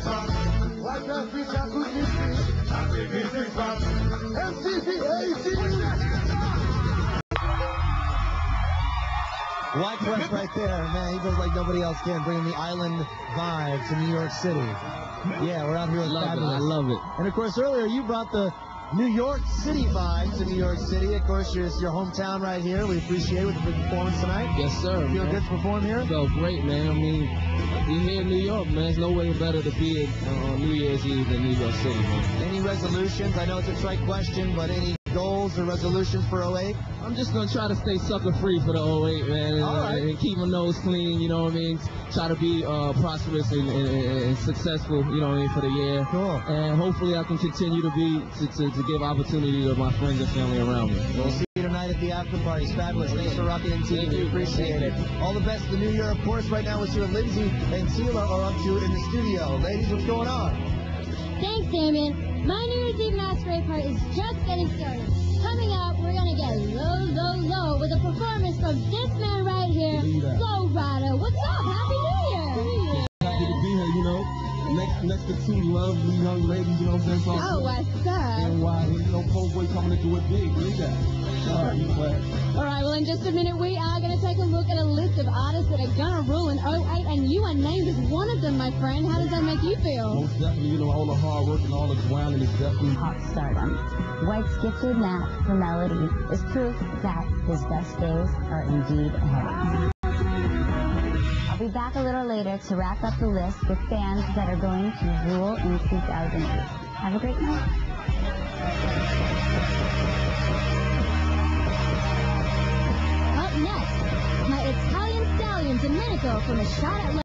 Wyclef, Djakout Mizik, MTV 18. Wyclef right there, man, he does like nobody else can, bringing the island vibe to New York City. Yeah, we're out here with Fabulous. I love it. And of course, earlier you brought the New York City vibe to New York City. Of course, it's your hometown right here. We appreciate it with the big performance tonight. Yes, sir. Feel good to perform here? Felt great, man. I mean, you're here in New York, man. There's no way better to be on New Year's Eve than New York City, man. Any resolutions? I know it's a trite question, but any goals or resolutions for 08? I'm just going to try to stay sucker-free for the 08, man, and keep my nose clean, you know what I mean? Try to be prosperous and successful, you know what I mean, for the year. Cool. And hopefully I can continue to give opportunity to my friends and family around me. We'll see you tonight at the after party. Fabulous. Thanks for rocking MTV. We appreciate it. All the best in the new year, of course. Right now, it's what Lindsay and Tila are up to in the studio. Ladies, what's going on? Thanks, Damien. My New Year's Eve masquerade part is just getting started. Coming up, we're going to get low with a performance from this man right here, Flow Rider. What's up? Happy New Year! Happy to be here, you know. Next to two lovely young ladies, you know what I'm saying? Oh, what's up? And why, you know, Poe Boy coming to do it big. Look at that. All right, well, in just a minute, we are going to take a look at a list of artists that are going to rule in 08, and you are named as one of them, my friend. How does that make you feel? Most definitely, you know, all the hard work and all the grinding is definitely pop stardom. White's gifted knack for melody is proof that his best days are indeed ahead. I'll be back a little later to wrap up the list with bands that are going to rule in 2008. Have a great night. Up next, my Italian stallion Domenico from a shot at